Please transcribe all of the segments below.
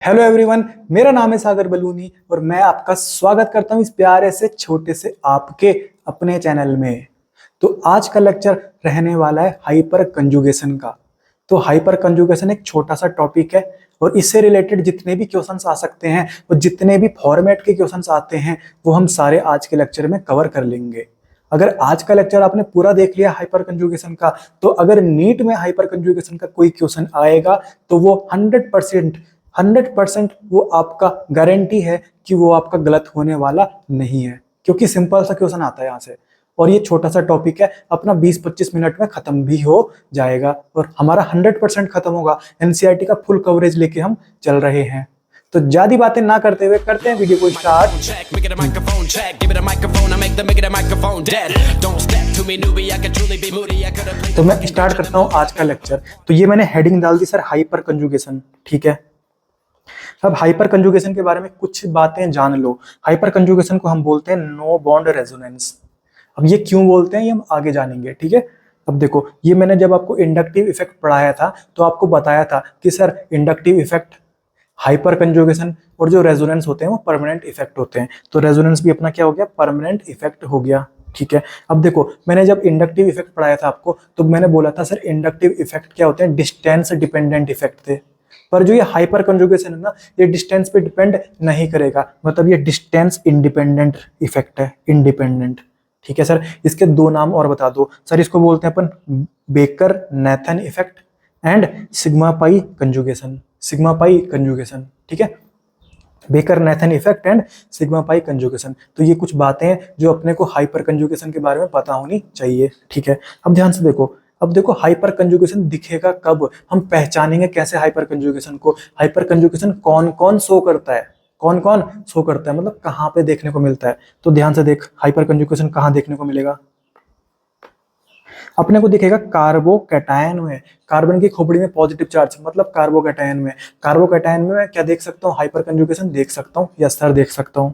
Hello everyone, मेरा नाम है सागर बलूनी और मैं आपका स्वागत करता हूं इस प्यारे से छोटे से आपके अपने चैनल में। तो आज का लेक्चर रहने वाला है हाइपर कंजुगेशन का। तो हाइपर कंजुगेशन एक छोटा सा टॉपिक है और इससे रिलेटेड जितने भी क्वेश्चंस आ सकते हैं और जितने भी फॉर्मेट के क्वेश्चंस आते हैं वो हम सारे आज के लेक्चर में कवर कर लेंगे। अगर आज का लेक्चर आपने पूरा देख लिया हाइपर कंजुगेशन का, तो अगर नीट में हाइपर कंजुगेशन का कोई क्वेश्चन आएगा तो वो 100% वो आपका गारंटी है कि वो आपका गलत होने वाला नहीं है, क्योंकि सिंपल सा क्वेश्चन आता है यहाँ से और ये छोटा सा टॉपिक है, अपना 20-25 मिनट में खत्म भी हो जाएगा और हमारा 100% खत्म होगा। एनसीईआरटी का फुल कवरेज लेके हम चल रहे हैं। तो ज्यादा बातें ना करते हुए करते हैं वीडियो को स्टार्ट। तो मैं स्टार्ट करता हूं आज का लेक्चर। तो ये मैंने हेडिंग डाल दी सर, हाइपर कंजुगेशन। ठीक है, अब हाइपर कंजुगेशन के बारे में कुछ बातें जान लो। हाइपर कंजुगेशन को हम बोलते हैं नो बॉन्ड रेजोनेंस। अब ये क्यों बोलते हैं ये हम आगे जानेंगे। ठीक है, अब देखो, ये मैंने जब आपको इंडक्टिव इफेक्ट पढ़ाया था तो आपको बताया था कि sir inductive effect, hyper conjugation और जो रेजोनेंस होते हैं वो परमानेंट इफेक्ट होते हैं। तो रेजोनेंस भी अपना क्या हो गया, परमानेंट इफेक्ट हो गया। ठीक है, अब देखो, मैंने जब इंडक्टिव इफेक्ट पढ़ाया था आपको तो मैंने बोला था सर इंडक्टिव इफेक्ट क्या होते हैं, डिस्टेंस डिपेंडेंट इफेक्ट थे। पर जो ये हाइपर कंजुगेशन है ना, ये डिस्टेंस पे डिपेंड नहीं करेगा, मतलब ये डिस्टेंस इंडिपेंडेंट इफेक्ट है, इंडिपेंडेंट। ठीक है सर, इसके दो नाम और बता दो सर। इसको बोलते हैं अपन Baker Nathan effect and sigma pi conjugation. Sigma pi conjugation, ठीक है, Baker Nathan effect and sigma pi conjugation. तो ये कुछ बातें हैं जो अपने को हाइपर कंजुगेशन के बारे में पता होनी चाहिए। ठीक है, अब ध्यान से देखो, अब देखो हाइपर कंजुगेशन दिखेगा कब, हम पहचानेंगे कैसे हाइपर कंजुगेशन को। हाइपर कंजुगेशन कौन कौन शो करता है, कौन कौन शो करता है, मतलब कहाँ पे देखने को मिलता है। तो ध्यान से देख, हाइपर कंजुगेशन कहाँ देखने को मिलेगा, अपने को दिखेगा कार्बोकैटायन में। कार्बन की खोपड़ी में पॉजिटिव चार्ज, मतलब कार्बोकैटायन में। कार्बोकैटायन में मैं क्या देख सकता हूँ, हाइपर कंजुगेशन देख सकता हूँ, यस सर देख सकता हूँ।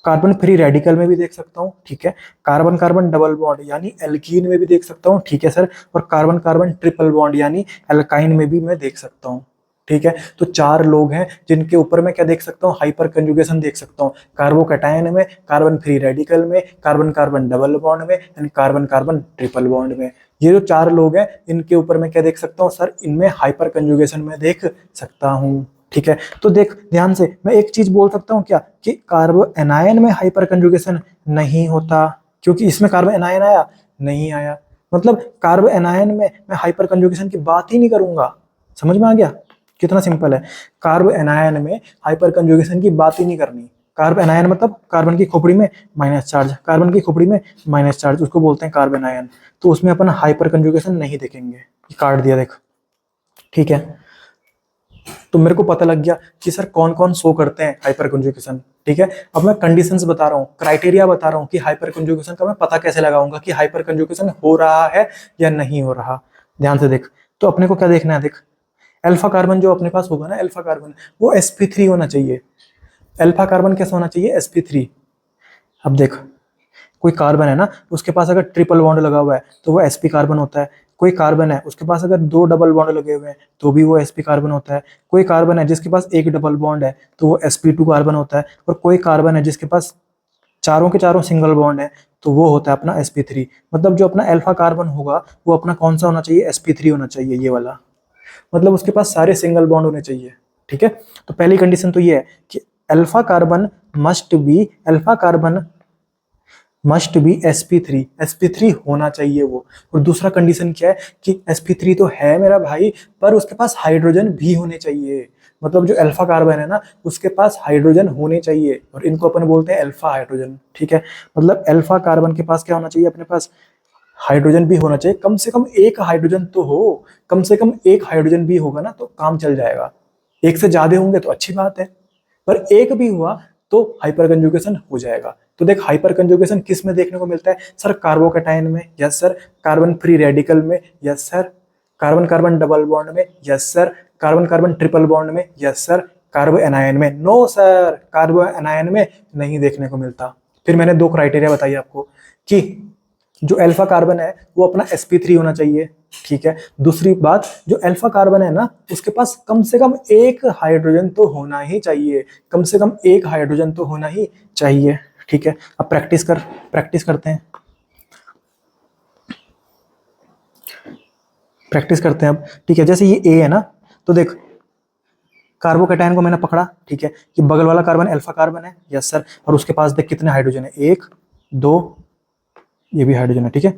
कार्बन फ्री रेडिकल में भी देख सकता हूँ, ठीक है। कार्बन कार्बन डबल बॉन्ड यानी एल्कीन में भी देख सकता हूँ, ठीक है सर। और कार्बन कार्बन ट्रिपल बॉन्ड यानी एल्काइन में भी मैं देख सकता हूँ, ठीक है। तो चार लोग हैं जिनके ऊपर मैं क्या देख सकता हूँ, हाइपर कंजुगेशन देख सकता हूँ। कार्बोकैटायन में, कार्बन फ्री रेडिकल में, कार्बन कार्बन डबल बॉन्ड में and carbon carbon triple bond में। ये जो चार लोग हैं इनके ऊपर मैं क्या देख सकता हूँ सर, इनमें हाइपर कंजुगेशन में देख सकता हूँ। ठीक है, तो देख ध्यान से, मैं एक चीज बोल सकता हूँ क्या, कि कार्बो एनायन में हाइपर कंजुगेशन नहीं होता, क्योंकि इसमें कार्बो एनायन आया नहीं आया। मतलब कार्बो एनायन में मैं हाइपर कंजुगेशन की बात ही नहीं करूंगा। समझ में आ गया कितना सिंपल है। कार्बो एनायन में हाइपर कंजुगेशन की बात ही नहीं करनी। कार्बो एनायन मतलब कार्बन की खोपड़ी में माइनस चार्ज, कार्बन की खोपड़ी में माइनस चार्ज, उसको बोलते हैं कार्बो एनायन। तो उसमें अपन हाइपर कंजुगेशन नहीं देखेंगे। काट दिया देख, ठीक है। तो मेरे को पता लग गया कि सर कौन कौन शो करते हैं हाइपर कंजुगेशन। ठीक है, अब मैं कंडीशंस बता रहा हूँ, क्राइटेरिया बता रहा हूँ कि हाइपर कंजुगेशन का मैं पता कैसे लगाऊंगा कि हाइपर कंजुगेशन हो रहा है या नहीं हो रहा। ध्यान से देख, तो अपने को क्या देखना है, देख अल्फा कार्बन जो अपने पास होगा ना, अल्फा कार्बन वो sp3 होना चाहिए। अल्फा कार्बन कैसा होना चाहिए, sp3। अब देख, कोई कार्बन है ना, उसके पास अगर ट्रिपल बॉन्ड लगा हुआ है तो वो sp कार्बन होता है। कोई कार्बन है उसके पास अगर दो डबल बॉन्ड लगे हुए हैं तो भी वो sp कार्बन होता है। कोई कार्बन है जिसके पास एक डबल बॉन्ड है तो वो sp2 कार्बन होता है। और कोई कार्बन है जिसके पास चारों के चारों सिंगल बॉन्ड है तो वो होता है अपना sp3। मतलब जो अपना अल्फा कार्बन होगा वो अपना कौन सा होना चाहिए, sp3 होना चाहिए, ये वाला। मतलब उसके पास सारे सिंगल बॉन्ड होने चाहिए। ठीक है, तो पहली कंडीशन तो ये है कि alpha carbon must be, alpha carbon must be sp3, sp3 होना चाहिए वो। और दूसरा कंडीशन क्या है कि sp3 तो है मेरा भाई, पर उसके पास हाइड्रोजन भी होने चाहिए। मतलब जो अल्फा कार्बन है ना उसके पास हाइड्रोजन होने चाहिए और इनको अपन बोलते हैं अल्फा हाइड्रोजन। ठीक है, मतलब अल्फा कार्बन के पास क्या होना चाहिए, अपने पास हाइड्रोजन भी होना चाहिए। कम से कम एक हाइड्रोजन तो हो, कम से कम एक हाइड्रोजन भी होगा ना तो काम चल जाएगा। एक से ज्यादा होंगे तो अच्छी बात है, पर एक भी हुआ तो हाइपर कंजुगेशन हो जाएगा। तो देख हाइपर कंजुगेशन किस में देखने को मिलता है सर, कार्बोकैटायन में, yes sir. Carbon free radical में, yes sir. Carbon carbon double bond में, yes sir. Carbon carbon triple bond में, यस सर। कार्बो एनायन में, नो सर, कार्बो एनायन में नहीं देखने को मिलता। फिर मैंने दो क्राइटेरिया बताई आपको कि जो अल्फा कार्बन है वो अपना sp3 होना चाहिए, ठीक है। दूसरी बात, जो अल्फा कार्बन है ना उसके पास कम से कम एक हाइड्रोजन तो होना ही चाहिए, कम से कम एक हाइड्रोजन तो होना ही चाहिए, ठीक है। अब प्रैक्टिस करते हैं, प्रैक्टिस करते हैं अब, ठीक है। जैसे ये ए है ना, तो देख कार्बोकैटायन को मैंने पकड़ा, ठीक है। कि बगल वाला कार्बन अल्फा कार्बन है, यस सर, और उसके पास देख कितने हाइड्रोजन है, एक दो, ये भी हाइड्रोजन है, ठीक है।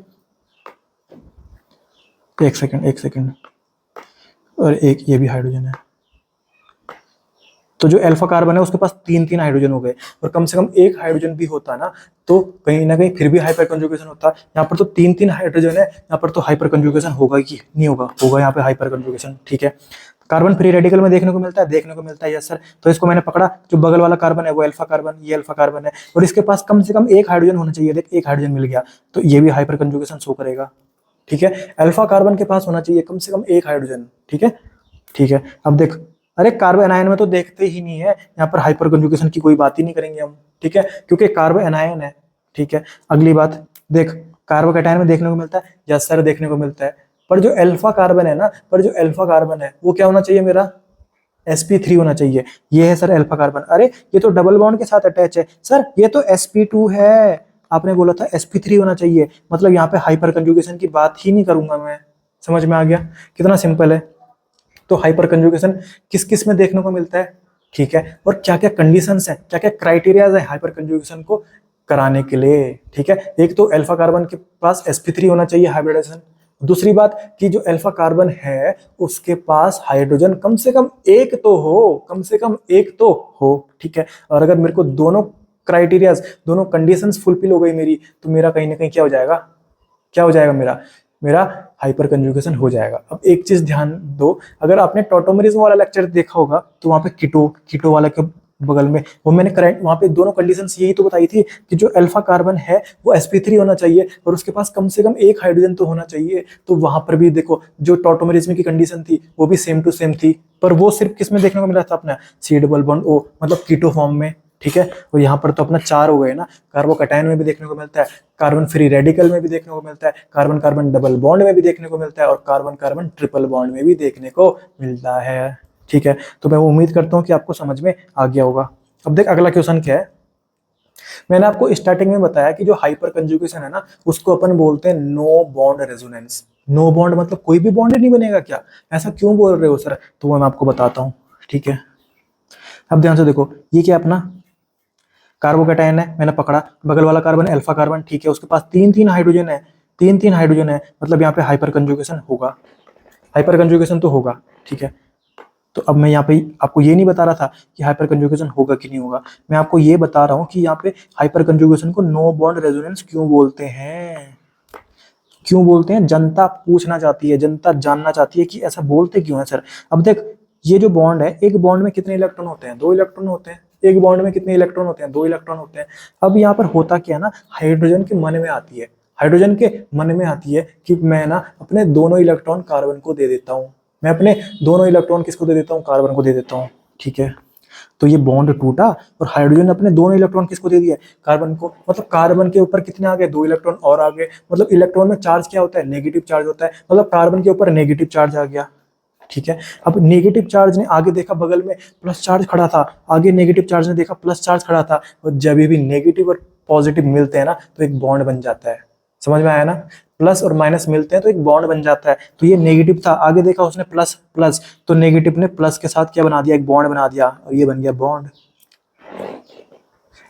एक सेकंड, और एक ये भी हाइड्रोजन है। तो जो अल्फा कार्बन है उसके पास तीन तीन हाइड्रोजन हो गए, और कम से कम एक हाइड्रोजन भी होता ना तो कहीं ना कहीं फिर भी हाइपर कंजुगेशन होता। यहाँ पर तो तीन तीन हाइड्रोजन है, यहाँ पर तो हाइपर कंजुगेशन होगा कि नहीं होगा, होगा यहाँ पे हाइपर कंजुगेशन, ठीक है। कार्बन फ्री रेडिकल में देखने को मिलता है यस सर। तो इसको मैंने पकड़ा, जो बगल वाला कार्बन है वो अल्फा कार्बन, ये अल्फा कार्बन है, और इसके पास कम से कम एक हाइड्रोजन होना चाहिए, देख एक हाइड्रोजन मिल गया, तो ये भी हाइपर कंजुगेशन शो करेगा, ठीक है। अल्फा कार्बन के पास होना चाहिए कम से कम एक हाइड्रोजन, ठीक है, ठीक है। अब देख, अरे कार्बन आयन में तो देखते ही नहीं है, यहाँ पर हाइपर कंजुगेशन की कोई बात ही नहीं करेंगे हम, ठीक है, क्योंकि कार्बन आयन है, ठीक है। अगली बात देख, कार्बोकैटायन में देखने को मिलता है, यस सर देखने को मिलता है, पर जो अल्फा कार्बन है ना, वो क्या होना चाहिए मेरा, sp3 होना चाहिए। ये है सर अल्फा कार्बन, अरे ये तो डबल बॉन्ड के साथ अटैच है सर, ये तो sp2 है, आपने बोला था sp3 होना चाहिए, मतलब यहाँ पे हाइपर कंजुगेशन की बात ही नहीं करूंगा मैं। समझ में आ गया कितना सिंपल है। तो हाइपर कंजुगेशन किस किस में देखने को मिलता है, ठीक है, और क्या क्या कंडीशंस है, क्या क्या क्राइटेरियाज है हाइपर कंजुगेशन को कराने के लिए, ठीक है। एक तो अल्फा कार्बन के पास sp3 होना चाहिए हाइब्रिडाइजेशन। दूसरी बात कि जो अल्फा कार्बन है उसके पास हाइड्रोजन कम से कम एक तो हो, कम से कम एक तो हो, ठीक है। और अगर मेरे को दोनों क्राइटेरियाज, दोनों कंडीशंस फुलफिल हो गई मेरी, तो मेरा कहीं ना कहीं क्या हो जाएगा, क्या हो जाएगा मेरा, मेरा हाइपर कंजुगेशन हो जाएगा। अब एक चीज ध्यान दो, अगर आपने टॉटोमेरिज्म वाला लेक्चर देखा होगा तो वहां पे कीटो वाला के बगल में वो मैंने करेक्ट, वहां पे दोनों कंडीशंस यही तो बताई थी कि जो अल्फा कार्बन है वो sp3 होना चाहिए और उसके पास कम से कम एक हाइड्रोजन तो होना चाहिए। तो वहां पर भी देखो जो टॉटोमेरिज्म की कंडीशन थी वो भी सेम टू सेम थी, पर वो सिर्फ किस में देखने को मिला था, अपना सी डबल बॉन्ड ओ, मतलब कीटो फॉर्म में, ठीक है। और यहाँ पर तो अपना चार हो गए ना, कार्बोकैटायन में भी देखने को मिलता है, कार्बन फ्री रेडिकल में भी देखने को मिलता है, कार्बन कार्बन डबल बॉन्ड में भी देखने को मिलता है, और कार्बन कार्बन ट्रिपल बॉन्ड में भी देखने को मिलता है, ठीक है। तो मैं उम्मीद करता हूँ कि आपको समझ में आ गया होगा। अब देख अगला क्वेश्चन क्या है, मैंने आपको स्टार्टिंग में बताया कि जो हाइपर कंजुगेशन है ना उसको अपन बोलते हैं no bond resonance. No bond मतलब कोई भी बॉन्ड नहीं बनेगा क्या, ऐसा क्यों बोल रहे हो सर, तो वो मैं आपको बताता हूँ, ठीक है। अब ध्यान से देखो, ये क्या अपना कार्बोकैटायन है, मैंने पकड़ा, बगल वाला कार्बन अल्फा कार्बन, ठीक है, उसके पास तीन तीन हाइड्रोजन है, तीन तीन हाइड्रोजन है, मतलब यहाँ पे हाइपर कंजुगेशन होगा, हाइपर कंजुगेशन तो होगा, ठीक है। तो अब मैं यहाँ पे आपको ये नहीं बता रहा था कि हाइपर कंजुगेशन होगा कि नहीं होगा, मैं आपको ये बता रहा हूँ कि यहाँ पे हाइपर कंजुगेशन को नो बॉन्ड रेजोनेंस क्यों बोलते हैं, क्यों बोलते हैं, जनता पूछना चाहती है, जनता जानना चाहती है कि ऐसा बोलते क्यों है सर। अब देख, ये जो बॉन्ड है, एक बॉन्ड में कितने इलेक्ट्रॉन होते हैं, दो इलेक्ट्रॉन होते हैं, एक बॉन्ड में कितने इलेक्ट्रॉन होते हैं, दो इलेक्ट्रॉन होते हैं। अब यहाँ पर होता क्या है ना, हाइड्रोजन के मन में आती है, हाइड्रोजन के मन में आती है कि मैं ना अपने दोनों इलेक्ट्रॉन कार्बन को दे देता हूँ, मैं अपने दोनों इलेक्ट्रॉन किसको दे देता हूँ, कार्बन को दे देता हूँ, ठीक है। तो ये बॉन्ड टूटा और हाइड्रोजन ने अपने दोनों इलेक्ट्रॉन किसको दे दिया, कार्बन को, मतलब कार्बन के ऊपर कितने आ गए, दो इलेक्ट्रॉन और आ गए, मतलब इलेक्ट्रॉन में चार्ज क्या होता है, नेगेटिव चार्ज होता है, मतलब कार्बन के ऊपर नेगेटिव चार्ज आ गया, ठीक है। अब नेगेटिव चार्ज ने आगे देखा बगल में प्लस चार्ज खड़ा था, आगे नेगेटिव चार्ज ने देखा प्लस चार्ज खड़ा था, और जब भी नेगेटिव और पॉजिटिव मिलते हैं ना तो एक बॉन्ड बन जाता है, समझ में आया ना, प्लस और माइनस मिलते हैं तो एक बॉन्ड बन जाता है। तो ये नेगेटिव था, आगे देखा उसने प्लस प्लस, तो नेगेटिव ने प्लस के साथ क्या बना दिया, एक बॉन्ड बना दिया, और ये बन गया बॉन्ड।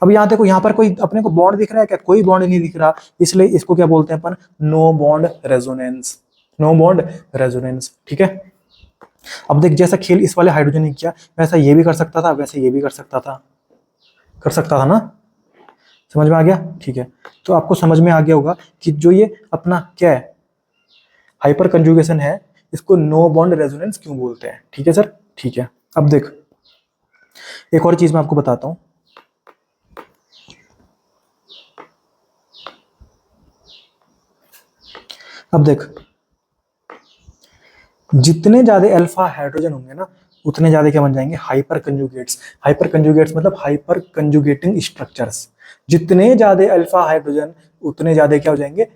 अब यहाँ देखो, यहाँ पर कोई अपने को बॉन्ड दिख रहा है क्या, कोई बॉन्ड नहीं दिख रहा, इसलिए इसको क्या बोलते हैं अपन, no bond resonance, no bond resonance, ठीक है। अब देख, जैसा खेल इस वाले हाइड्रोजन ने किया वैसा ये भी कर सकता था, वैसे ये भी कर सकता था, कर सकता था ना, समझ में आ गया, ठीक है। तो आपको समझ में आ गया होगा कि जो ये अपना क्या है हाइपर कंजुगेशन है, इसको नो बॉन्ड रेजोनेंस क्यों बोलते हैं, ठीक है सर, ठीक है। अब देख, एक और चीज मैं आपको बताता हूं, अब देख, जितने ज्यादा अल्फा हाइड्रोजन होंगे ना उतने ज्यादा क्या बन जाएंगे, हाइपर कंजुगेट्स। हाइपर कंजुगेट्स मतलब हाइपर कंजुगेटिंग स्ट्रक्चर्स, जितने ज्यादा अल्फा हाइड्रोजन उतने ज्यादा क्या हो जाएंगे,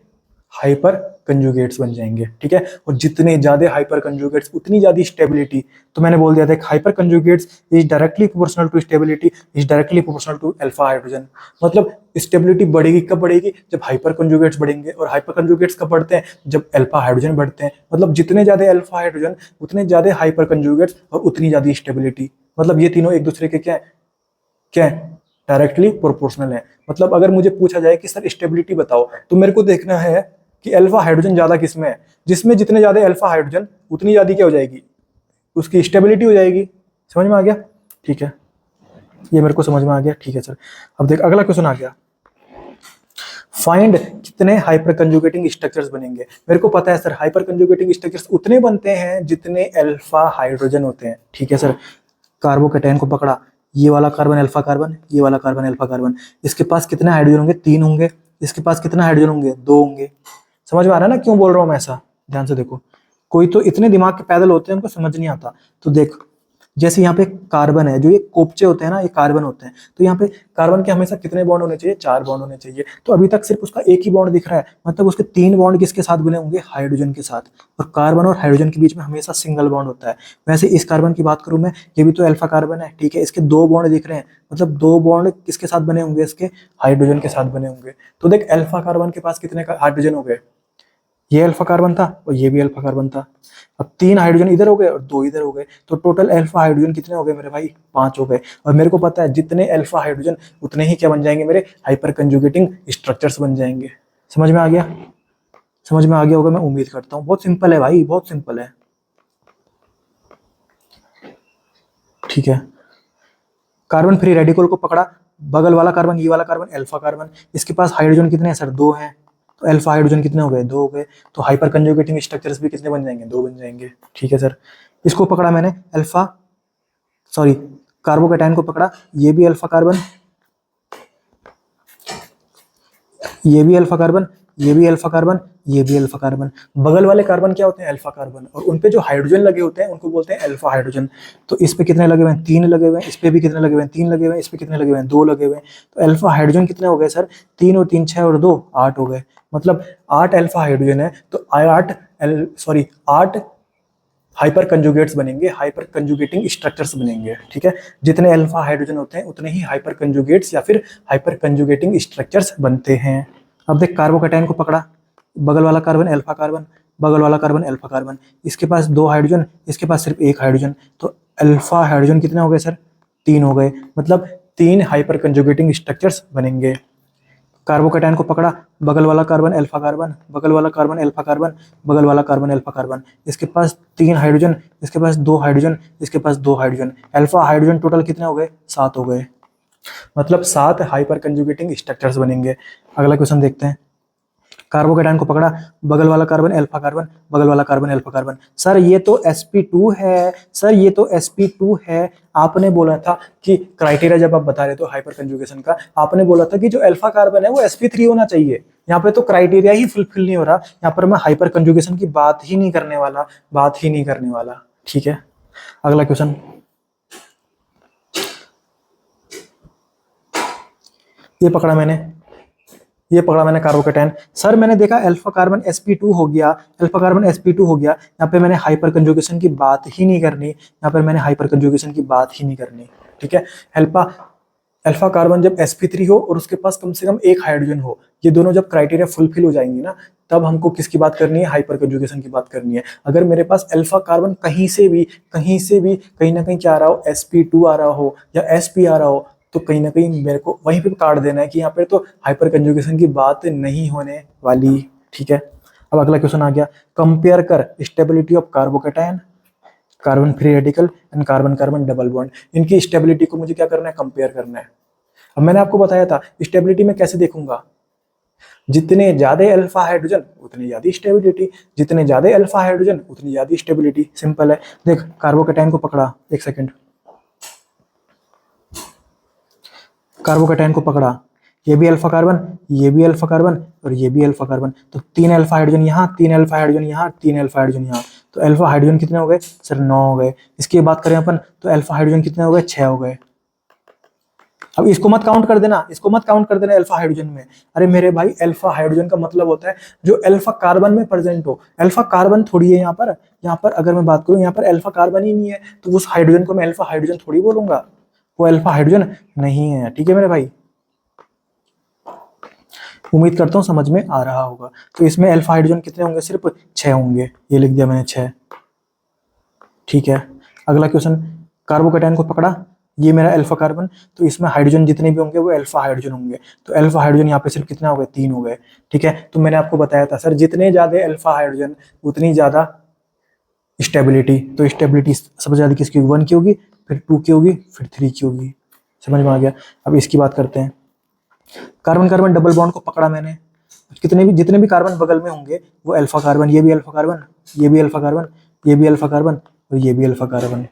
हाइपर कंजुगेट्स बन जाएंगे, ठीक है। और जितने ज्यादा हाइपर कंजुगेट्स उतनी ज्यादा स्टेबिलिटी। तो मैंने बोल दिया था hyper conjugates is directly proportional to stability is directly proportional to alpha hydrogen. मतलब स्टेबिलिटी बढ़ेगी कब बढ़ेगी, जब हाइपर कंजुगेट्स बढ़ेंगे, और हाइपर कंजुगेट्स कब बढ़ते हैं, जब अल्फा हाइड्रोजन बढ़ते हैं। मतलब जितने ज्यादा अल्फा हाइड्रोजन उतने ज्यादा हाइपर कंजुगेट्स और उतनी ज्यादा स्टेबिलिटी। मतलब ये तीनों एक दूसरे के क्या है, डायरेक्टली प्रोपोर्शनल है। मतलब अगर मुझे पूछा जाए कि सर स्टेबिलिटी बताओ, तो मेरे को देखना है कि अल्फा हाइड्रोजन ज्यादा किसमें है, जिसमें जितने ज्यादा अल्फा हाइड्रोजन उतनी ज्यादा क्या हो जाएगी, उसकी स्टेबिलिटी हो जाएगी। समझ में आ गया, ठीक है, ये मेरे को समझ में आ गया, ठीक है सर। अब देख अगला क्वेश्चन आ गया, फाइंड कितने हाइपर कंजुगेटिंग स्ट्रक्चर्स बनेंगे। मेरे को पता है सर हाइपर कंजुगेटिंग स्ट्रक्चर्स उतने बनते हैं जितने अल्फा हाइड्रोजन होते हैं, ठीक है सर। कार्बोकेटाइन को पकड़ा, ये वाला कार्बन अल्फा कार्बन, ये वाला कार्बन अल्फा कार्बन, इसके पास कितने हाइड्रोजन होंगे, 3 होंगे। इसके पास कितने हाइड्रोजन होंगे, 2 होंगे। समझ में आ रहा है ना क्यों बोल रहा हूं मैं ऐसा, ध्यान से देखो। कोई तो इतने दिमाग के पैदल होते हैं उनको समझ नहीं आता। तो देख, जैसे यहाँ पे कार्बन है, जो ये कोपचे होते हैं ना, ये कार्बन होते हैं। तो यहाँ पे कार्बन के हमेशा कितने बॉन्ड होने चाहिए, 4 बॉन्ड होने चाहिए। तो अभी तक सिर्फ उसका एक ही बॉन्ड दिख रहा है, मतलब उसके 3 बॉन्ड किसके साथ बने होंगे, हाइड्रोजन के साथ। और कार्बन और हाइड्रोजन के बीच में हमेशा सिंगल बॉन्ड होता है। वैसे इस कार्बन की बात करूं मैं, ये भी तो अल्फा कार्बन है, ठीक है। इसके 2 बॉन्ड दिख रहे हैं, मतलब 2 बॉन्ड किसके साथ बने होंगे, इसके हाइड्रोजन के साथ बने होंगे। तो देख अल्फा कार्बन के पास कितने हाइड्रोजन हो गए, ये अल्फा कार्बन था और ये भी अल्फा कार्बन था। अब 3 हाइड्रोजन इधर हो गए और 2 इधर हो गए, तो टोटल अल्फा हाइड्रोजन कितने हो गए मेरे भाई, 5 हो गए। और मेरे को पता है जितने अल्फा हाइड्रोजन उतने ही क्या बन जाएंगे, मेरे हाइपर कंजुगेटिंग स्ट्रक्चर्स बन जाएंगे। समझ में आ गया, समझ में आ गया होगा मैं उम्मीद करता हूँ। बहुत सिंपल है भाई, बहुत सिंपल है, ठीक है। कार्बन फ्री रेडिकल को पकड़ा, बगल वाला कार्बन, ये वाला कार्बन अल्फा कार्बन, इसके पास हाइड्रोजन कितने हैं सर, 2 हैं। तो अल्फा हाइड्रोजन कितने हो गए, 2 हो गए। तो हाइपर कंजुगेटिंग स्ट्रक्चर्स भी कितने बन जाएंगे, 2 बन जाएंगे, ठीक है सर। इसको पकड़ा मैंने अल्फा, सॉरी कार्बोकेटाइन को पकड़ा, ये भी अल्फा कार्बन, ये भी अल्फा कार्बन, ये भी अल्फा कार्बन, ये भी अल्फा कार्बन। बगल वाले कार्बन क्या होते हैं, अल्फा कार्बन, और उनपे जो हाइड्रोजन लगे होते हैं उनको बोलते हैं अल्फा हाइड्रोजन। तो इस पे कितने लगे हुए हैं, 3 लगे हुए हैं। इस पे भी कितने लगे हुए हैं, 3 लगे हुए हैं। इस पे कितने लगे हुए हैं, 2 लगे हुए हैं। तो अल्फा हाइड्रोजन कितने हो गए सर, 3 और 3 6 और 2 8 हो गए। मतलब 8 अल्फा हाइड्रोजन है, तो 8 हाइपर कंजुगेट्स बनेंगे, हाइपर कंजुगेटिंग स्ट्रक्चर्स बनेंगे, ठीक है। जितने अल्फा हाइड्रोजन होते हैं उतने ही हाइपर कंजुगेट्स या फिर हाइपर कंजुगेटिंग स्ट्रक्चर्स बनते हैं। अब देख कार्बोकेटाइन को पकड़ा, बगल वाला कार्बन अल्फा कार्बन, बगल वाला कार्बन अल्फा कार्बन, इसके पास 2 हाइड्रोजन, इसके पास सिर्फ 1 हाइड्रोजन। तो अल्फा हाइड्रोजन कितने हो गए सर, 3 हो गए। मतलब 3 हाइपर कंजुगेटिंग स्ट्रक्चर्स बनेंगे। कार्बोकेटाइन को पकड़ा, बगल वाला कार्बन अल्फा कार्बन, बगल वाला कार्बन अल्फा कार्बन, बगल वाला कार्बन अल्फा कार्बन, इसके पास 3 हाइड्रोजन, इसके पास 2 हाइड्रोजन, इसके पास 2 हाइड्रोजन। अल्फा हाइड्रोजन टोटल कितने हो गए, 7 हो गए। मतलब 7 हाइपर कंजुगेटिंग स्ट्रक्चर्स बनेंगे। अगला क्वेश्चन देखते हैं, कार्बोकेटाइन को पकड़ा, बगल वाला कार्बन अल्फा कार्बन, बगल वाला कार्बन अल्फा कार्बन। सर ये तो sp2 है, सर ये तो sp2 है। आपने बोला था कि क्राइटेरिया जब आप बता रहे थे हाइपर कंजुगेशन का, आपने बोला था कि जो अल्फा कार्बन है वो sp3 होना चाहिए। यहाँ पे तो क्राइटेरिया ही फुलफिल नहीं हो रहा। यहाँ पर मैं हाइपर कंजुगेशन की बात ही नहीं करने वाला, बात ही नहीं करने वाला, ठीक है। अगला क्वेश्चन, ये पकड़ा मैंने कार्बोकेटाइन। सर मैंने देखा अल्फा कार्बन sp2 हो गया, अल्फा कार्बन sp2 हो गया। यहाँ पे मैंने हाइपर कंजुगेशन की बात ही नहीं करनी, यहाँ पर मैंने हाइपर कंजुगेशन की बात ही नहीं करनी, ठीक है। अल्फा कार्बन जब sp3 हो और उसके पास कम से कम 1 हाइड्रोजन हो, ये दोनों जब क्राइटेरिया फुलफिल हो जाएंगी ना, तब हमको किसकी बात करनी है, हाइपर कंजुगेशन की बात करनी है। अगर मेरे पास अल्फा कार्बन कहीं से भी कहीं ना कहीं क्या आ रहा हो, sp2 आ रहा हो या sp आ रहा हो, तो कहीं ना कहीं मेरे को वहीं पे काट देना है कि यहाँ पे तो हाइपर कंजुगेशन की बात नहीं होने वाली, ठीक है। अब अगला क्वेश्चन आ गया, कंपेयर कर stability of carbocation, carbon free radical and carbon carbon double bond. इनकी स्टेबिलिटी को मुझे क्या करना है, कंपेयर करना है। अब मैंने आपको बताया था स्टेबिलिटी में कैसे देखूंगा, जितने ज्यादा अल्फा हाइड्रोजन उतनी ज्यादा स्टेबिलिटी, जितने ज्यादा अल्फा हाइड्रोजन उतनी ज्यादा स्टेबिलिटी। सिंपल है। देख कार्बोकेटाइन को पकड़ा, एक सेकेंड, कार्बोकेटाइन को पकड़ा, ये भी अल्फा कार्बन, ये भी अल्फा कार्बन और ये भी अल्फा कार्बन। तो 3 अल्फा हाइड्रोजन यहाँ, 3 अल्फा हाइड्रोजन यहाँ, 3 अल्फा हाइड्रोजन यहाँ। तो अल्फा हाइड्रोजन कितने हो गए सर, 9 हो गए। इसकी बात करें अपन तो अल्फा हाइड्रोजन कितने हो गए, 6 हो गए। अब इसको मत काउंट कर देना, इसको मत काउंट कर देना अल्फा हाइड्रोजन में। अरे मेरे भाई, अल्फा हाइड्रोजन का मतलब होता है जो अल्फा कार्बन में प्रेजेंट हो। अल्फा कार्बन थोड़ी है यहाँ पर अगर मैं बात करूं यहाँ पर अल्फा कार्बन ही नहीं है, तो उस हाइड्रोजन को मैं अल्फा हाइड्रोजन थोड़ी बोलूंगा, वो अल्फा हाइड्रोजन नहीं है। ठीक है मेरे भाई, उम्मीद करता हूँ समझ में आ रहा होगा। तो इसमें अल्फा हाइड्रोजन कितने होंगे? सिर्फ 6 होंगे, ये लिख दिया मैंने 6। ठीक है, अगला क्वेश्चन, कार्बोकैटायन को पकड़ा, ये मेरा अल्फा कार्बन, तो इसमें हाइड्रोजन जितने भी होंगे वो अल्फा हाइड्रोजन होंगे। तो अल्फा हाइड्रोजन यहाँ पे सिर्फ कितना हो गए? 3 हो गए। ठीक है, तो मैंने आपको बताया था सर जितने ज्यादा अल्फा हाइड्रोजन उतनी ज्यादा स्टेबिलिटी। तो स्टेबिलिटी सबसे ज्यादा किसकी होगी? 1 की होगी, फिर 2 की होगी, फिर 3 की होगी। समझ में आ गया? अब इसकी बात करते हैं। कार्बन कार्बन डबल बॉन्ड को पकड़ा मैंने, जितने भी कार्बन बगल में होंगे वो अल्फा कार्बन, ये भी अल्फा कार्बन, ये भी अल्फा कार्बन, ये भी अल्फा कार्बन और ये भी अल्फा कार्बन।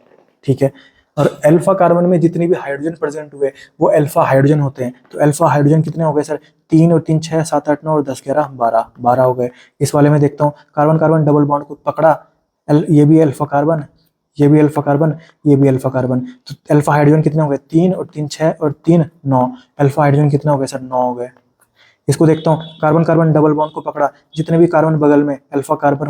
ठीक है, और अल्फा कार्बन में जितने भी हाइड्रोजन प्रेजेंट हुए वो अल्फा हाइड्रोजन होते हैं। तो अल्फा हाइड्रोजन कितने हो गए सर? 3 और 3 6 7 8 9 और 10 11 12 हो गए। इस वाले में देखता हूँ, कार्बन कार्बन डबल बॉन्ड को पकड़ा, ये भी अल्फा कार्बन, ये भी अल्फा कार्बन, ये भी अल्फा कार्बन। तो अल्फा हाइड्रोजन कितने हो गए? 3 और 3 6 और 3 9। अल्फा हाइड्रोजन कितने हो गए सर? 9 हो गए। इसको देखता हूँ, कार्बन कार्बन डबल बॉन्ड को पकड़ा, जितने भी कार्बन बगल में अल्फा कार्बन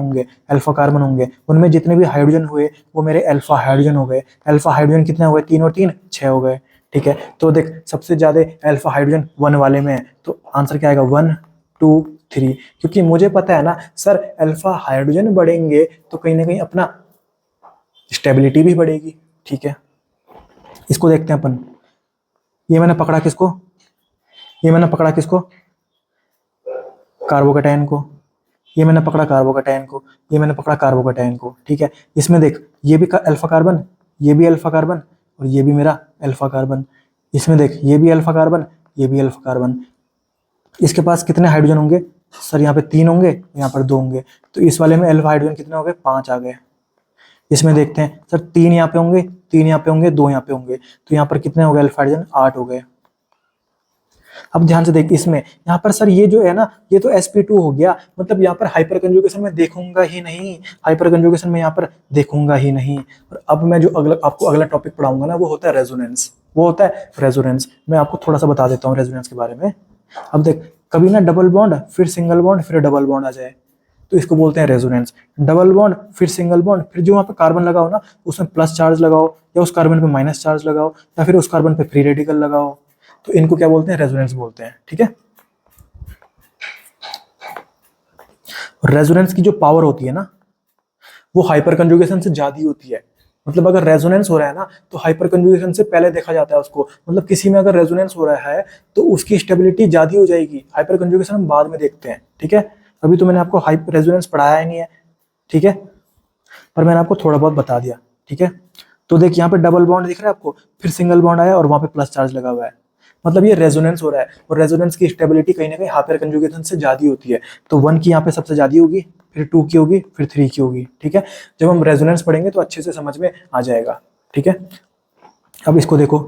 होंगे उनमें जितने भी हाइड्रोजन हुए वो मेरे अल्फा हाइड्रोजन हो गए। अल्फा हाइड्रोजन कितने हो गए? 3 और 3 6 हो गए। ठीक है, तो देख सबसे ज्यादा अल्फा हाइड्रोजन 1 वाले में है, तो आंसर क्या आएगा? 1 2 3। क्योंकि मुझे पता है ना सर, अल्फा हाइड्रोजन बढ़ेंगे तो कहीं ना कहीं अपना स्टेबिलिटी भी बढ़ेगी। ठीक है, इसको देखते हैं अपन। ये मैंने पकड़ा किसको? ये मैंने पकड़ा किसको? कार्बोकैटायन को। ये मैंने पकड़ा कार्बोकैटायन को, ये मैंने पकड़ा कार्बोकैटायन को। ठीक है, इसमें देख ये भी अल्फा कार्बन, ये भी अल्फा कार्बन और ये भी मेरा अल्फा कार्बन। इसमें देख ये भी अल्फा कार्बन, ये भी अल्फा कार्बन। इसके पास कितने हाइड्रोजन होंगे सर? यहाँ पे 3 होंगे, यहाँ पर 2 होंगे। तो इस वाले में अल्फा हाइड्रोजन कितने हो गए? 5 आ गए। इसमें देखते हैं सर, 3 यहाँ पे होंगे, 3 यहाँ पे होंगे, 2 यहाँ पे होंगे, तो यहाँ पर कितने हो गए अल्फा हाइड्रोजन? 8 हो गए। अब ध्यान से देख, इसमें यहाँ पर सर ये जो है ना, ये तो sp2 हो गया, मतलब यहाँ पर हाइपर कंजुगेशन में देखूंगा ही नहीं, हाइपर कंजुगेशन में यहाँ पर देखूंगा ही नहीं। और अब मैं जो आपको अगला टॉपिक पढ़ाऊंगा ना, वो होता है रेजोनेंस, वो होता है रेजोनेंस। मैं आपको थोड़ा सा बता देता हूँ रेजोनेंस के बारे में। अब देख, कभी ना डबल बॉन्ड फिर सिंगल बॉन्ड फिर डबल बॉन्ड आ जाए तो इसको बोलते हैं रेजोनेंस। डबल बॉन्ड फिर सिंगल बॉन्ड, फिर जो वहाँ पे कार्बन लगाओ ना उसमें प्लस चार्ज लगाओ, या उस कार्बन पे माइनस चार्ज लगाओ, या फिर उस कार्बन पे फ्री रेडिकल लगाओ, तो इनको क्या बोलते हैं? रेजोनेंस बोलते हैं। ठीक है, रेजोनेंस की जो पावर होती है ना वो हाइपर कंजुगेशन से ज्यादा होती है। मतलब अगर रेजोनेंस हो रहा है ना तो हाइपर कंजुगेशन से पहले देखा जाता है उसको। मतलब किसी में अगर रेजोनेंस हो रहा है तो उसकी स्टेबिलिटी ज्यादा हो जाएगी, हाइपर कंजुगेशन हम बाद में देखते हैं। ठीक है, अभी तो मैंने आपको हाइपर रेजोनेंस पढ़ाया ही नहीं है। ठीक है, पर मैंने आपको थोड़ा बहुत बता दिया। ठीक है, तो देख यहाँ पे डबल बॉन्ड दिख रहा है आपको, फिर सिंगल बॉन्ड आया और वहां पे प्लस चार्ज लगा हुआ है, मतलब ये रेजोनेंस हो रहा है। और रेजोनेंस की स्टेबिलिटी कहीं ना कहीं हाइपर कंजुगेशन से ज्यादा होती है। तो 1 की यहाँ पे सबसे ज्यादा होगी, फिर 2 की होगी, फिर 3 की होगी। ठीक है, जब हम रेजोनेंस पढ़ेंगे तो अच्छे से समझ में आ जाएगा। ठीक है, अब इसको देखो,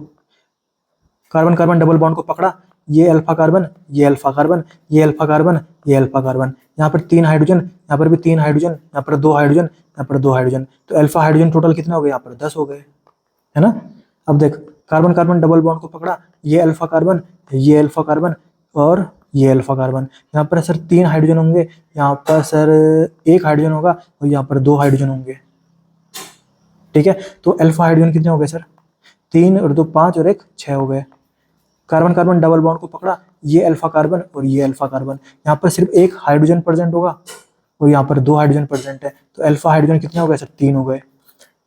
कार्बन कार्बन डबल बॉन्ड को पकड़ा, ये अल्फा कार्बन, ये अल्फा कार्बन, ये अल्फा कार्बन, ये अल्फा कार्बन। यहाँ पर 3 हाइड्रोजन, यहाँ पर भी 3 हाइड्रोजन, यहाँ पर 2 हाइड्रोजन, यहाँ पर 2 हाइड्रोजन। तो अल्फा हाइड्रोजन टोटल कितना हो गया? यहाँ पर 10 हो गए, है ना। अब देख, कार्बन कार्बन डबल बॉन्ड को पकड़ा, ये अल्फा कार्बन, ये अल्फा कार्बन और ये अल्फा कार्बन। यहाँ पर सर 3 हाइड्रोजन होंगे, यहाँ पर सर 1 हाइड्रोजन होगा और यहाँ पर 2 हाइड्रोजन होंगे। ठीक है, तो अल्फा हाइड्रोजन कितने हो गए सर? 3 और 2 5 और 1 6 हो गए। कार्बन कार्बन डबल बॉन्ड को पकड़ा, ये अल्फा कार्बन और ये अल्फा कार्बन। यहाँ पर सिर्फ 1 हाइड्रोजन प्रेजेंट होगा और यहाँ पर 2 हाइड्रोजन प्रेजेंट है, तो अल्फा हाइड्रोजन कितने हो गए सर? 3 हो गए।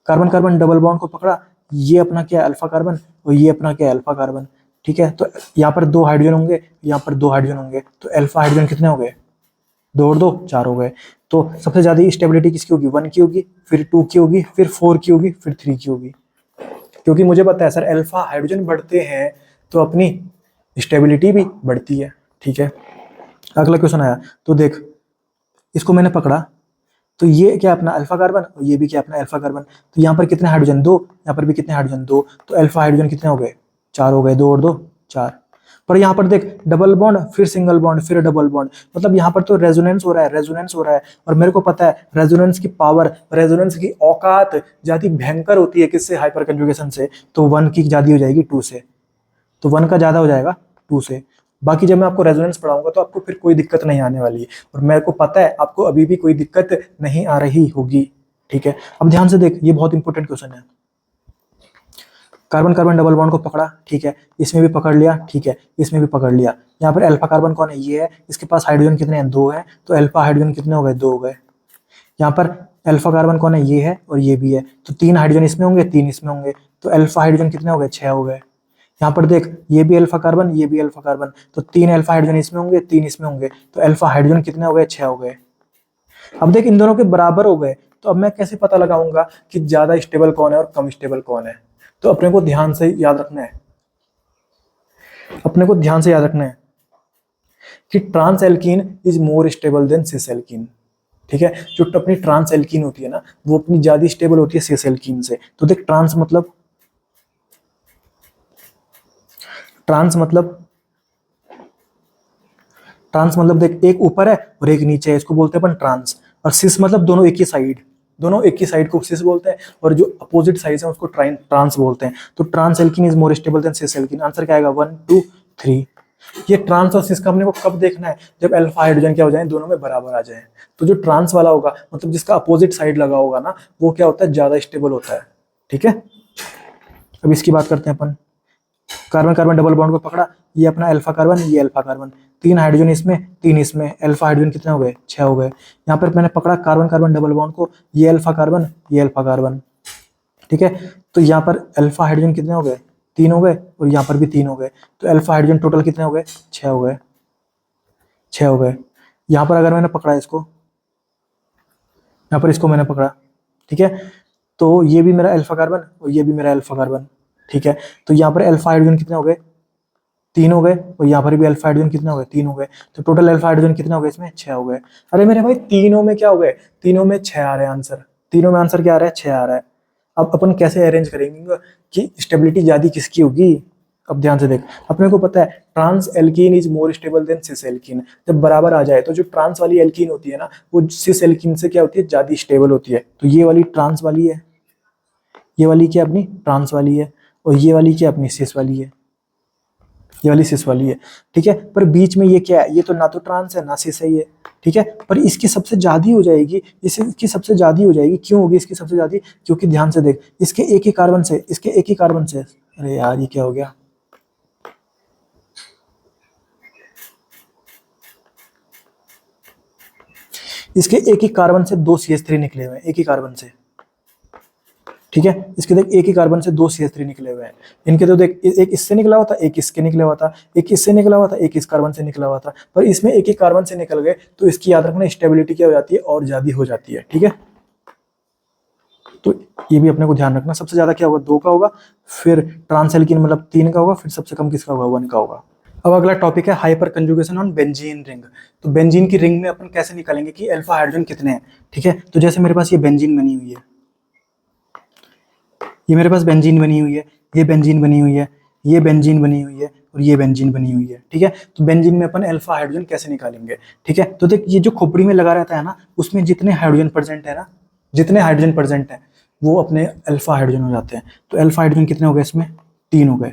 कार्बन कार्बन डबल बॉन्ड को पकड़ा, ये अपना क्या है? अल्फा कार्बन और ये अपना क्या है? Alpha carbon. ठीक है, तो यहाँ पर 2 हाइड्रोजन होंगे, यहाँ पर 2 हाइड्रोजन होंगे, तो अल्फा हाइड्रोजन कितने हो गए? 2 और 2 4 हो गए। तो सबसे ज्यादा स्टेबिलिटी किसकी होगी? 1 की होगी, फिर 2 की होगी, फिर 4 की होगी, फिर 3 की होगी। क्योंकि मुझे पता है सर अल्फा हाइड्रोजन बढ़ते हैं तो अपनी स्टेबिलिटी भी बढ़ती है। ठीक है, अगला क्वेश्चन आया, तो देख इसको मैंने पकड़ा, तो ये क्या अपना अल्फा कार्बन और ये भी क्या अपना अल्फा कार्बन। तो यहाँ पर कितने हाइड्रोजन? 2, यहाँ पर भी कितने हाइड्रोजन? 2। तो अल्फा हाइड्रोजन कितने हो गए? 4 हो गए। 2 और 2 4। पर यहाँ पर देख डबल बॉन्ड फिर सिंगल बॉन्ड फिर डबल बॉन्ड, मतलब यहाँ पर तो रेजोनेंस हो रहा है, रेजोनेंस हो रहा है। और मेरे को पता है रेजोनेंस की पावर, रेजोनेंस की औकात ज्यादा भयंकर होती है किससे? हाइपर कंजुगेशन से। तो 1 की ज्यादा हो जाएगी 2 से। तो 1 का ज़्यादा हो जाएगा 2 से। बाकी जब मैं आपको रेजोनेंस पढ़ाऊंगा तो आपको फिर कोई दिक्कत नहीं आने वाली है, और मेरे को पता है आपको अभी भी कोई दिक्कत नहीं आ रही होगी। ठीक है, अब ध्यान से देख, ये बहुत इंपॉर्टेंट क्वेश्चन है। कार्बन कार्बन डबल बॉन्ड को पकड़ा, ठीक है, इसमें भी पकड़ लिया, ठीक है, इसमें भी पकड़ लिया। यहाँ पर अल्फा कार्बन कौन है, ये है, इसके पास हाइड्रोजन कितने हैं, 2 है, तो अल्फा हाइड्रोजन कितने हो गए, 2 हो गए। यहाँ पर अल्फा कार्बन कौन है, ये है और ये भी है, तो 3 हाइड्रोजन इसमें होंगे, 3 इसमें होंगे, तो अल्फा हाइड्रोजन कितने हो गए, 6 हो गए। यहाँ पर देख, ये भी अल्फा कार्बन, ये भी अल्फा कार्बन, तो 3 अल्फा हाइड्रोजन इसमें होंगे, 3 इसमें होंगे, तो अल्फा हाइड्रोजन कितने हो गए, 6 हो गए। अब देख, इन दोनों के बराबर हो गए, तो अब मैं कैसे पता लगाऊंगा कि ज्यादा स्टेबल कौन है और कम स्टेबल कौन है। तो अपने को ध्यान से याद रखना है, अपने को ध्यान से याद रखना है कि trans alkene is more stable than cis alkene. ठीक है, जो अपनी ट्रांस एल्कीन होती है ना, वो अपनी ज्यादा स्टेबल होती है सिस एल्कीन से। तो देख, ट्रांस मतलब देख, एक ऊपर है और एक नीचे है, इसको बोलते हैं अपन ट्रांस। और सिस मतलब दोनों एक ही साइड, दोनों एक ही साइड को सिस बोलते हैं, और जो अपोजिट साइड है उसको ट्रांस बोलते हैं। तो trans alkene is more stable than cis alkene. Answer क्या आएगा, 1 2 3। ये ट्रांस और सिस का अपने को कब देखना है, जब अल्फा हाइड्रोजन क्या हो जाए, दोनों में बराबर आ जाए। तो जो ट्रांस वाला होगा, मतलब जिसका अपोजिट साइड लगा होगा ना, वो क्या होता है, ज्यादा स्टेबल होता है। ठीक है, अब इसकी बात करते हैं अपन। कार्बन कार्बन डबल बॉन्ड को पकड़ा, ये अपना अल्फा कार्बन, ये अल्फा कार्बन, 3 हाइड्रोजन इसमें, 3 इसमें, अल्फा हाइड्रोजन कितने हो गए, 6 हो गए। यहाँ पर मैंने पकड़ा कार्बन कार्बन डबल बॉन्ड को, ये अल्फा कार्बन, ये अल्फा कार्बन। ठीक है, तो यहाँ पर अल्फा हाइड्रोजन कितने हो गए, 3 हो गए, और यहाँ पर भी 3 हो गए, तो अल्फा हाइड्रोजन टोटल कितने हो गए, 6 हो गए, 6 हो गए। यहाँ पर अगर मैंने पकड़ा इसको, यहाँ पर इसको मैंने पकड़ा, ठीक है, तो ये भी मेरा अल्फा कार्बन और ये भी मेरा अल्फा कार्बन। ठीक है, तो यहाँ पर अल्फा हाइड्रोजन कितने हो गए, 3 हो गए, और यहाँ पर भी अल्फा हाइड्रोजन कितने हो गए, 3 हो गए, तो टोटल अल्फा हाइड्रोजन कितने हो गए इसमें, 6 हो गए। अरे मेरे भाई, तीनों में क्या हो गए, तीनों में 6 आ रहे हैं आंसर, तीनों में आंसर क्या आ रहा है, 6 आ रहा है। अब अपन कैसे अरेंज करेंगे कि स्टेबिलिटी ज्यादा किसकी होगी। अब ध्यान से देख, अपने को पता है trans alkene is more stable than cis alkene. जब बराबर आ जाए तो जो ट्रांस वाली एल्कीन होती है ना, वो सिस एल्कीन से क्या होती है, ज्यादा स्टेबल होती है। तो ये वाली ट्रांस वाली है, ये वाली क्या अपनी ट्रांस वाली है, और ये वाली क्या अपनी सिस वाली है, ये वाली सिस वाली है। ठीक है, पर बीच में ये क्या है, ये तो ना तो ट्रांस है ना सिस है ये। ठीक है, पर इसकी सबसे ज्यादा हो जाएगी, इसकी सबसे ज्यादा हो जाएगी। क्यों होगी इसकी सबसे ज्यादा, क्योंकि ध्यान से देख, इसके एक ही कार्बन से, इसके एक ही कार्बन से, अरे यार ये क्या हो गया, इसके एक ही कार्बन से 2 CH3 निकले हुए हैं, एक ही कार्बन से। ठीक है, इसके देख, एक ही कार्बन से 2 CH3 निकले हुए हैं। इनके तो देख, एक इससे निकला हुआ था, एक इसके निकला हुआ था, एक इससे निकला हुआ था, एक इस कार्बन से निकला हुआ था, पर इसमें एक ही कार्बन से निकल गए, तो इसकी याद रखना स्टेबिलिटी क्या हो जाती है, और ज्यादा हो जाती है। ठीक है, तो ये भी अपने को ध्यान रखना। सबसे ज्यादा क्या होगा, 2 का होगा, फिर ट्रांस एल्कीन मतलब 3 का होगा, फिर सबसे कम किसका होगा, 1 का होगा। अब अगला टॉपिक है hyper conjugation on benzene ring. तो बेंजीन की रिंग में अपन कैसे निकालेंगे कि अल्फा हाइड्रोजन कितने हैं। ठीक है, तो जैसे मेरे पास ये बेंजीन बनी हुई है, ये मेरे पास बेंजीन बनी हुई है, ये बेंजीन बनी हुई है, ये बेंजीन बनी हुई है, और ये बेंजीन बनी हुई है। ठीक है, तो बेंजीन में अपन अल्फा हाइड्रोजन कैसे निकालेंगे। ठीक है, तो देख, ये जो खोपड़ी में लगा रहता है ना, उसमें जितने हाइड्रोजन प्रेजेंट है ना, जितने हाइड्रोजन प्रेजेंट है वो अपने अल्फा हाइड्रोजन हो जाते हैं। तो अल्फा हाइड्रोजन कितने हो गए इसमें, 3 हो गए।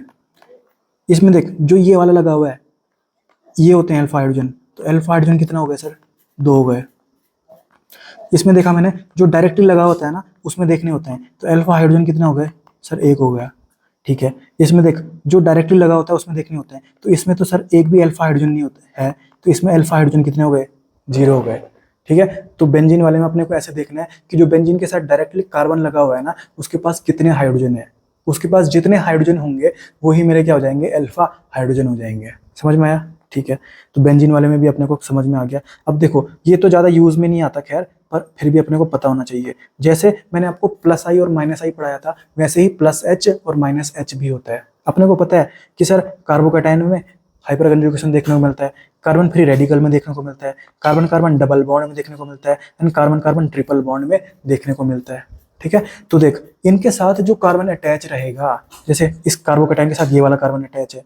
इसमें देख, जो ये वाला लगा हुआ है, ये होते हैं अल्फा हाइड्रोजन, तो अल्फा हाइड्रोजन कितना हो गया सर, 2 हो गए। इसमें देखा मैंने, जो डायरेक्टली लगा होता है ना, उसमें देखने होते हैं, तो अल्फा हाइड्रोजन कितना हो गए सर, 1 हो गया। ठीक है, इसमें देख, जो डायरेक्टली लगा होता है उसमें देखने होते हैं, तो इसमें तो सर एक भी अल्फा हाइड्रोजन नहीं होता है, तो इसमें अल्फा हाइड्रोजन कितने हो गए, 0 हो गए। ठीक है, तो बेंजीन वाले में अपने को ऐसे देखना है कि जो बेंजीन के साथ डायरेक्टली कार्बन लगा हुआ है ना, उसके पास कितने हाइड्रोजन है, उसके पास जितने हाइड्रोजन होंगे वही मेरे क्या हो जाएंगे, अल्फा हाइड्रोजन हो जाएंगे। समझ में आया। ठीक है, तो बेंजीन वाले में भी अपने को समझ में आ गया। अब देखो, ये तो ज़्यादा यूज में नहीं आता खैर, पर फिर भी अपने को पता होना चाहिए। जैसे मैंने आपको प्लस आई और माइनस आई पढ़ाया था, वैसे ही प्लस एच और माइनस एच भी होता है। अपने को पता है कि सर कार्बोकैटायन में हाइपर कंजुगेशन देखने को मिलता है, कार्बन फ्री रेडिकल में देखने को मिलता है, कार्बन कार्बन डबल बॉन्ड में देखने को मिलता है, and carbon carbon triple bond में देखने को मिलता है। ठीक है, तो देख, इनके साथ जो कार्बन अटैच रहेगा, जैसे इस कार्बोकैटायन के साथ ये वाला कार्बन अटैच है,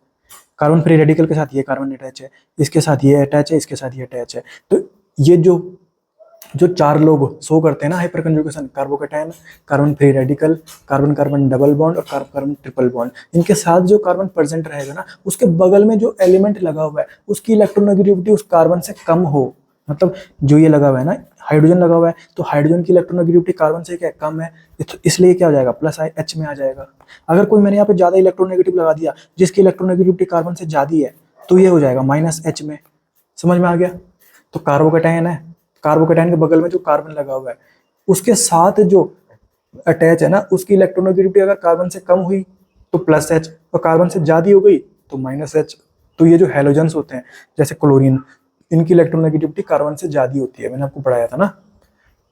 कार्बन फ्री रेडिकल के साथ ये कार्बन अटैच है, इसके साथ ये अटैच है, इसके साथ ये अटैच है, तो ये जो जो 4 लोग शो करते हैं ना hyper conjugation, carbocation, carbon free radical, carbon carbon double bond और कार्बन कार्बन ट्रिपल बॉन्ड, इनके साथ जो कार्बन प्रेजेंट रहेगा ना, उसके बगल में जो एलिमेंट लगा हुआ है उसकी इलेक्ट्रोनेगेटिविटी उस कार्बन से कम हो। मतलब जो ये लगा हुआ है ना, हाइड्रोजन लगा हुआ है, तो हाइड्रोजन की इलेक्ट्रोनेगेटिविटी कार्बन से क्या कम है, इसलिए क्या हो जाएगा, प्लस H में आ जाएगा। अगर कोई मैंने यहाँ पे ज्यादा इलेक्ट्रोनेगेटिव लगा दिया जिसकी इलेक्ट्रोनेगेटिविटी कार्बन से ज्यादा है, तो ये हो जाएगा -H में। समझ में आ गया? तो कार्बोकैटायन है, कार्बोकैटायन के बगल में जो कार्बन लगा हुआ है उसके साथ जो अटैच है ना, उसकी इलेक्ट्रोनेगेटिविटी अगर कार्बन से कम हुई तो +H, और कार्बन से ज्यादा हो गई तो -H। तो ये जो हैलोजेंस होते हैं जैसे क्लोरीन, इनकी इलेक्ट्रोनेगेटिविटी कार्बन से ज्यादा होती है, मैंने आपको पढ़ाया था ना।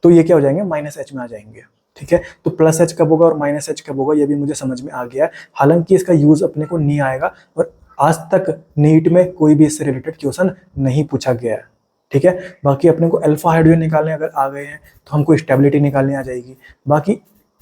तो ये क्या हो जाएंगे, -H में आ जाएंगे। ठीक है, तो +H कब होगा और -H कब होगा ये भी मुझे समझ में आ गया है। हालांकि इसका यूज अपने को नहीं आएगा और आज तक नीट में कोई भी इससे रिलेटेड क्वेश्चन नहीं पूछा गया है। ठीक है, बाकी अपने को अल्फा हाइड्रोजन निकालने अगर आ गए हैं तो हमको स्टेबिलिटी निकालने आ जाएगी। बाकी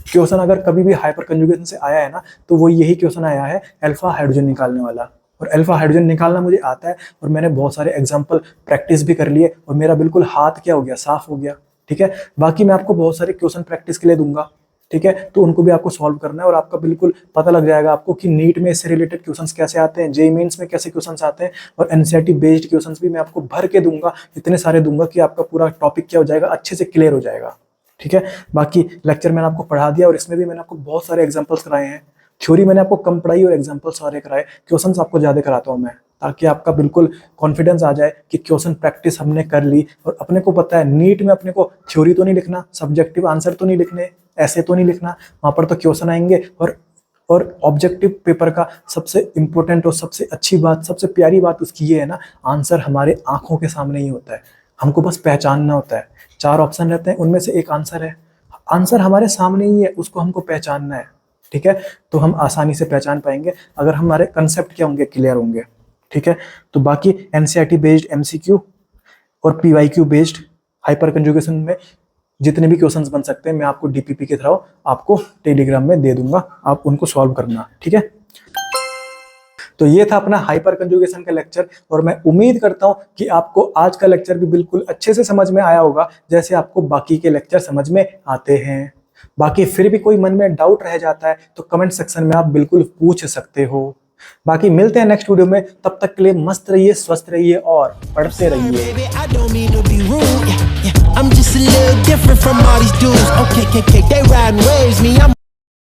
क्वेश्चन अगर कभी भी हाइपर कंजुगेशन से आया है ना, तो वो यही क्वेश्चन आया है अल्फा हाइड्रोजन निकालने वाला, और अल्फा हाइड्रोजन निकालना मुझे आता है और मैंने बहुत सारे एग्जाम्पल प्रैक्टिस भी कर लिए और मेरा बिल्कुल हाथ क्या हो गया, साफ हो गया। ठीक है, बाकी मैं आपको बहुत सारे क्वेश्चन प्रैक्टिस के लिए दूंगा। ठीक है, तो उनको भी आपको सॉल्व करना है और आपका बिल्कुल पता लग जाएगा आपको कि नीट में इससे रिलेटेड क्वेश्चंस कैसे आते हैं, जेईई मेंस में कैसे क्वेश्चंस आते हैं, और एनसीईआरटी बेस्ड क्वेश्चंस भी मैं आपको भर के दूंगा, इतने सारे दूंगा कि आपका पूरा टॉपिक क्या हो जाएगा, अच्छे से क्लियर हो जाएगा। ठीक है, बाकी लेक्चर मैंने आपको पढ़ा दिया और इसमें भी मैंने आपको बहुत सारे एग्जाम्पल्स कराए हैं। थ्योरी मैंने आपको कम पढ़ाई और एग्जाम्पल सारे कराए, क्वेश्चंस आपको ज्यादा कराता हूँ मैं, ताकि आपका बिल्कुल कॉन्फिडेंस आ जाए कि क्वेश्चन प्रैक्टिस हमने कर ली। और अपने को पता है नीट में अपने को थ्योरी तो नहीं लिखना, सब्जेक्टिव आंसर तो नहीं लिखने, ऐसे तो नहीं लिखना, वहां पर तो क्वेश्चन आएंगे। और ऑब्जेक्टिव पेपर का सबसे इंपॉर्टेंट और सबसे अच्छी बात, सबसे प्यारी बात उसकी ये है ना, आंसर हमारे आंखों के सामने ही होता है, हमको बस पहचानना होता है। 4 ऑप्शन रहते हैं, उनमें से एक आंसर है, आंसर हमारे सामने ही है, उसको हमको पहचानना है। ठीक है, तो हम आसानी से पहचान पाएंगे अगर हमारे कंसेप्ट क्या होंगे, क्लियर होंगे। ठीक है, तो बाकी एनसीईआरटी बेस्ड एमसीक्यू और पीवाईक्यू बेस्ड हाइपर कंजुगेशन में जितने भी क्वेश्चंस बन सकते हैं मैं आपको डीपीपी के थ्रू आपको टेलीग्राम में दे दूंगा, आप उनको सॉल्व करना। ठीक है, तो ये था अपना हाइपर कंजुगेशन का लेक्चर और मैं उम्मीद करता हूं कि आपको आज का लेक्चर भी बिल्कुल अच्छे से समझ में आया होगा, जैसे आपको बाकी के लेक्चर समझ में आते हैं। बाकी फिर भी कोई मन में डाउट रह जाता है तो कमेंट सेक्शन में आप बिल्कुल पूछ सकते हो। बाकी मिलते हैं नेक्स्ट वीडियो में, तब तक के लिए मस्त रहिए, स्वस्थ रहिए और पढ़ते रहिए। I'm just a little different from all these dudes. Okay, they riding waves, me, I'm